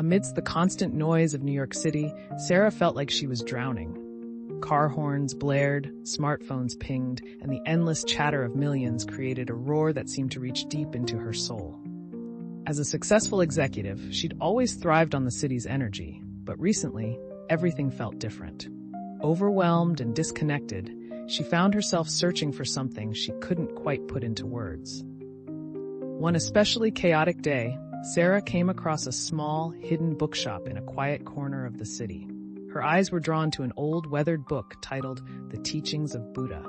Amidst the constant noise of New York City, Sarah felt like she was drowning. Car horns blared, smartphones pinged, and the endless chatter of millions created a roar that seemed to reach deep into her soul. As a successful executive, she'd always thrived on the city's energy, but recently, everything felt different. Overwhelmed and disconnected, she found herself searching for something she couldn't quite put into words. One especially chaotic day, Sarah came across a small, hidden bookshop in a quiet corner of the city. Her eyes were drawn to an old, weathered book titled The Teachings of Buddha.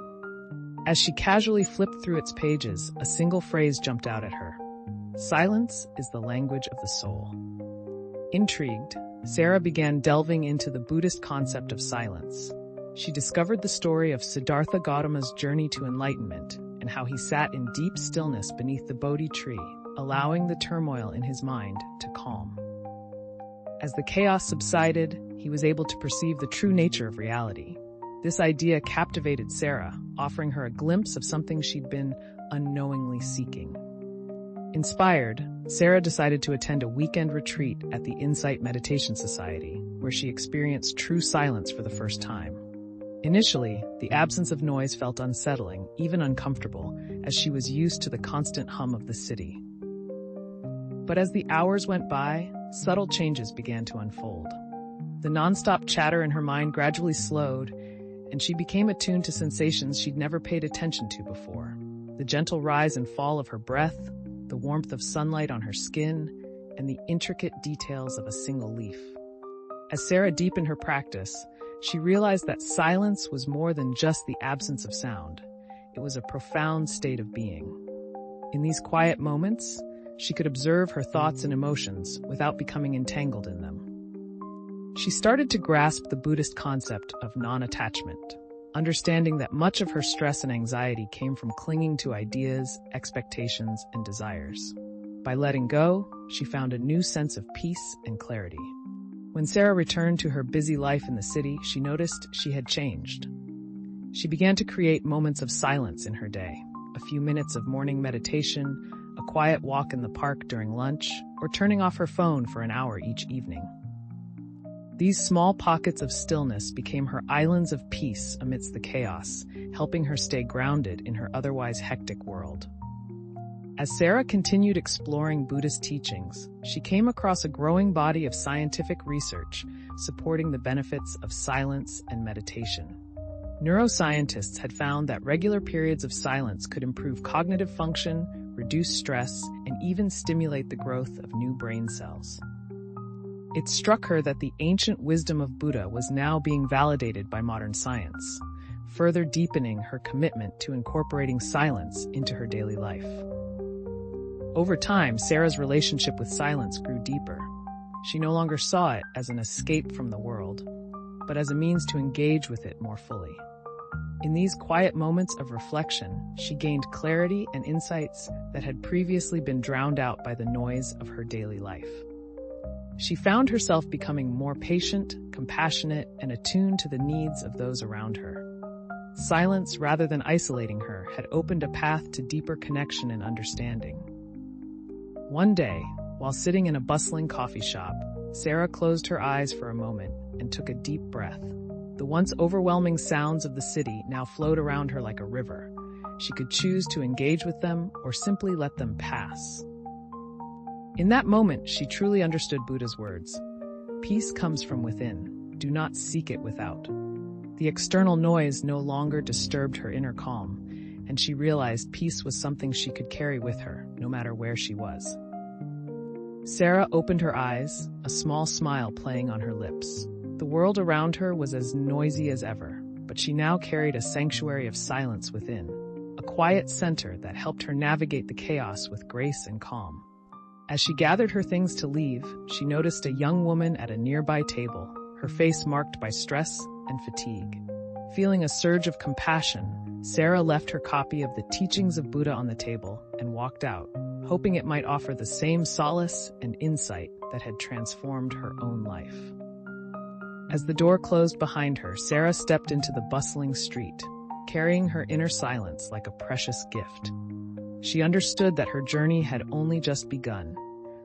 As she casually flipped through its pages, a single phrase jumped out at her. Silence is the language of the soul. Intrigued, Sarah began delving into the Buddhist concept of silence. She discovered the story of Siddhartha Gautama's journey to enlightenment and how he sat in deep stillness beneath the Bodhi tree, allowing the turmoil in his mind to calm. As the chaos subsided, he was able to perceive the true nature of reality. This idea captivated Sarah, offering her a glimpse of something she'd been unknowingly seeking. Inspired, Sarah decided to attend a weekend retreat at the Insight Meditation Society, where she experienced true silence for the first time. Initially, the absence of noise felt unsettling, even uncomfortable, as she was used to the constant hum of the city. But as the hours went by, subtle changes began to unfold. The nonstop chatter in her mind gradually slowed, and she became attuned to sensations she'd never paid attention to before. The gentle rise and fall of her breath, the warmth of sunlight on her skin, and the intricate details of a single leaf. As Sarah deepened her practice, she realized that silence was more than just the absence of sound. It was a profound state of being. In these quiet moments, she could observe her thoughts and emotions without becoming entangled in them. She started to grasp the Buddhist concept of non-attachment, understanding that much of her stress and anxiety came from clinging to ideas, expectations, and desires. By letting go, she found a new sense of peace and clarity. When Sarah returned to her busy life in the city, she noticed she had changed. She began to create moments of silence in her day, a few minutes of morning meditation, a quiet walk in the park during lunch, or turning off her phone for an hour each evening. These small pockets of stillness became her islands of peace amidst the chaos, helping her stay grounded in her otherwise hectic world. As Sarah continued exploring Buddhist teachings, she came across a growing body of scientific research supporting the benefits of silence and meditation. Neuroscientists had found that regular periods of silence could improve cognitive function, reduce stress, and even stimulate the growth of new brain cells. It struck her that the ancient wisdom of Buddha was now being validated by modern science, further deepening her commitment to incorporating silence into her daily life. Over time, Sarah's relationship with silence grew deeper. She no longer saw it as an escape from the world, but as a means to engage with it more fully. In these quiet moments of reflection, she gained clarity and insights that had previously been drowned out by the noise of her daily life. She found herself becoming more patient, compassionate, and attuned to the needs of those around her. Silence, rather than isolating her, had opened a path to deeper connection and understanding. One day, while sitting in a bustling coffee shop, Sarah closed her eyes for a moment and took a deep breath. The once overwhelming sounds of the city now flowed around her like a river. She could choose to engage with them or simply let them pass. In that moment, she truly understood Buddha's words. Peace comes from within. Do not seek it without. The external noise no longer disturbed her inner calm, and she realized peace was something she could carry with her, no matter where she was. Sarah opened her eyes, a small smile playing on her lips. The world around her was as noisy as ever, but she now carried a sanctuary of silence within, a quiet center that helped her navigate the chaos with grace and calm. As she gathered her things to leave, she noticed a young woman at a nearby table, her face marked by stress and fatigue. Feeling a surge of compassion, Sarah left her copy of the Teachings of Buddha on the table and walked out, hoping it might offer the same solace and insight that had transformed her own life. As the door closed behind her, Sarah stepped into the bustling street, carrying her inner silence like a precious gift. She understood that her journey had only just begun,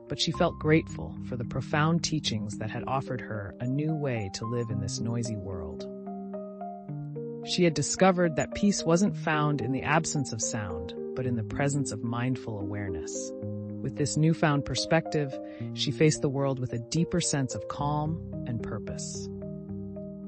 but she felt grateful for the profound teachings that had offered her a new way to live in this noisy world. She had discovered that peace wasn't found in the absence of sound, but in the presence of mindful awareness. With this newfound perspective, she faced the world with a deeper sense of calm and purpose.